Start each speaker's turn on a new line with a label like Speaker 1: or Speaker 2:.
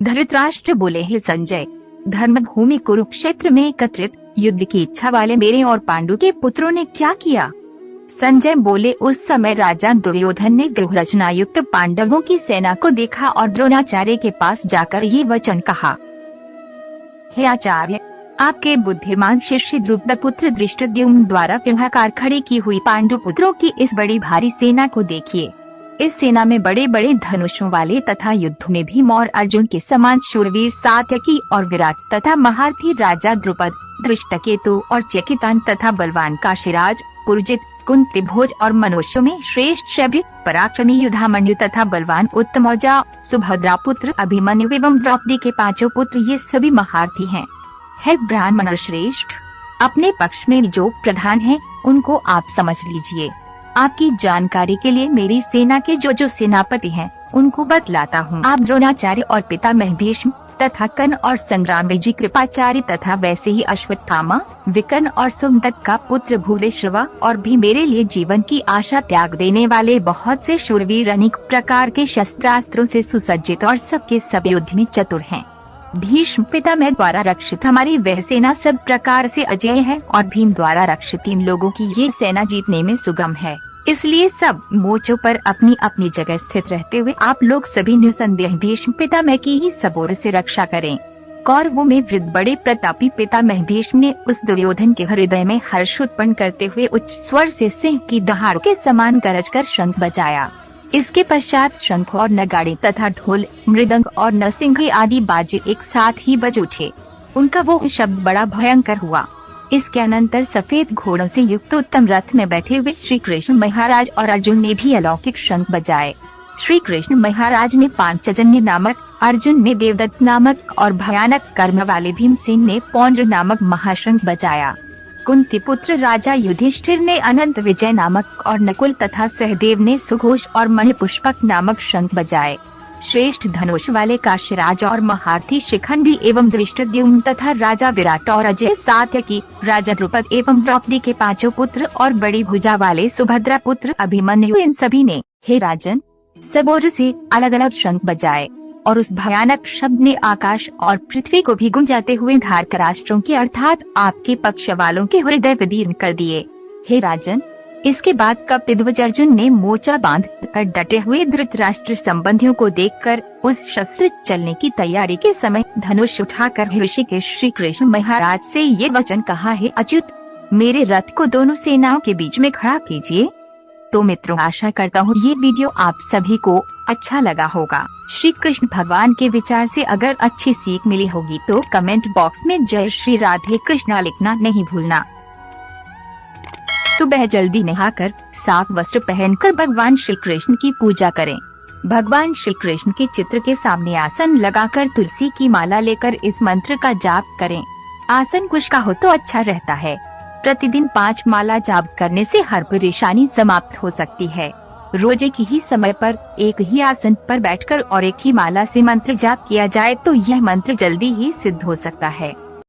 Speaker 1: धृतराष्ट्र बोले, हे संजय, धर्मभूमि कुरुक्षेत्र में एकत्रित युद्ध की इच्छा वाले मेरे और पांडु के पुत्रों ने क्या किया? संजय बोले, उस समय राजा दुर्योधन ने व्यूह रचना युक्त पांडवों की सेना को देखा और द्रोणाचार्य के पास जाकर ये वचन कहा, हे आचार्य, आपके बुद्धिमान शिष्य द्रुपदपुत्र धृष्टद्युम्न द्वारा व्यूहाकार खड़ी की हुई पांडु पुत्रों की इस बड़ी भारी सेना को देखिए। इस सेना में बड़े बड़े धनुषों वाले तथा युद्ध में भीम और अर्जुन के समान शूरवीर सात्यकी और विराट तथा महारथी राजा द्रुपद, धृष्टकेतु और चेकितान तथा बलवान काशीराज, पुरजित, कुंतीभोज और मनुष्यों में श्रेष्ठ शब्द, पराक्रमी युधामन्यु तथा बलवान उत्तमौजा, सुभद्रा पुत्र अभिमन्यु एवं द्रौपदी के पांचों पुत्र ये सभी महारथी हैं। है ब्राह्मण श्रेष्ठ, अपने पक्ष में जो प्रधान हैं, उनको आप समझ लीजिए। आपकी जानकारी के लिए मेरी सेना के जो सेनापति हैं, उनको बतलाता हूँ। आप द्रोणाचार्य और पितामह भीष्म तथा कर्ण और संग्रामजी कृपाचार्य तथा वैसे ही अश्वत्थामा, विकर्ण और सुमदत्त का पुत्र भूरिश्रवा और भी मेरे लिए जीवन की आशा त्याग देने वाले बहुत से शूरवीर अनेक प्रकार के शस्त्रास्त्रों से सुसज्जित और सबके सब युद्ध में चतुर हैं। भीष्म पितामह द्वारा रक्षित हमारी वह सेना सब प्रकार से अजेय है और भीम द्वारा रक्षित इन लोगों की ये सेना जीतने में सुगम है। इसलिए सब मोर्चों पर अपनी अपनी जगह स्थित रहते हुए आप लोग सभी निसंदेह भीष्म पितामह की ही सब ओर से रक्षा करें। कौरवों में वृद्ध बड़े प्रतापी पितामह भीष्म ने उस दुर्योधन के हृदय में हर्ष उत्पन्न करते हुए उच्च स्वर से सिंह की दहाड़ के समान गरज कर शंख बजाया। इसके पश्चात शंख और नगाड़े तथा ढोल, मृदंग और नरसिंह आदि बाजे एक साथ ही बज उठे। उनका वो शब्द बड़ा भयंकर हुआ। इसके अनंतर सफेद घोड़ों से युक्त उत्तम रथ में बैठे हुए श्री कृष्ण महाराज और अर्जुन ने भी अलौकिक शंख बजाए। श्री कृष्ण महाराज ने पांचजन्य नामक, अर्जुन ने देवदत्त नामक और भयानक कर्म वाले भीमसेन ने पौंड्र नामक महाशंख बजाया। कुंती पुत्र राजा युधिष्ठिर ने अनंत विजय नामक और नकुल तथा सहदेव ने सुघोष और मणिपुष्पक नामक शंख बजाए। श्रेष्ठ धनुष वाले काशीराज और महारथी शिखंडी एवं धृष्टद्युम्न तथा राजा विराट और अजय सात्यकी, राजा द्रुपद एवं द्रौपदी के पांचों पुत्र और बड़ी भुजा वाले सुभद्रा पुत्र अभिमन्यु, इन सभी ने, हे राजन, सब ओर से अलग अलग शंख बजाए और उस भयानक शब्द ने आकाश और पृथ्वी को भी गुंजाते हुए धार्तराष्ट्रों के अर्थात आपके पक्ष वालों के हृदय विदीर्ण कर दिए। हे राजन, इसके बाद कपिध्वज अर्जुन ने मोर्चा बांध कर डटे हुए धृतराष्ट्र संबंधियों को देखकर उस शस्त्र चलने की तैयारी के समय धनुष उठाकर ऋषिकेश श्री कृष्ण महाराज से ये वचन कहा, है अच्युत, मेरे रथ को दोनों सेनाओं के बीच में खड़ा कीजिए। तो मित्रों, आशा करता हूँ ये वीडियो आप सभी को अच्छा लगा होगा। श्री कृष्ण भगवान के विचार से अगर अच्छी सीख मिली होगी तो कमेंट बॉक्स में जय श्री राधे कृष्णा लिखना नहीं भूलना। सुबह जल्दी नहाकर साफ वस्त्र पहनकर भगवान श्री कृष्ण की पूजा करें। भगवान श्री कृष्ण के चित्र के सामने आसन लगाकर तुलसी की माला लेकर इस मंत्र का जाप करें। आसन कुश का हो तो अच्छा रहता है। प्रतिदिन 5 माला जाप करने से हर परेशानी समाप्त हो सकती है। रोज एक ही समय पर एक ही आसन पर बैठकर और एक ही माला से मंत्र जाप किया जाए तो यह मंत्र जल्दी ही सिद्ध हो सकता है।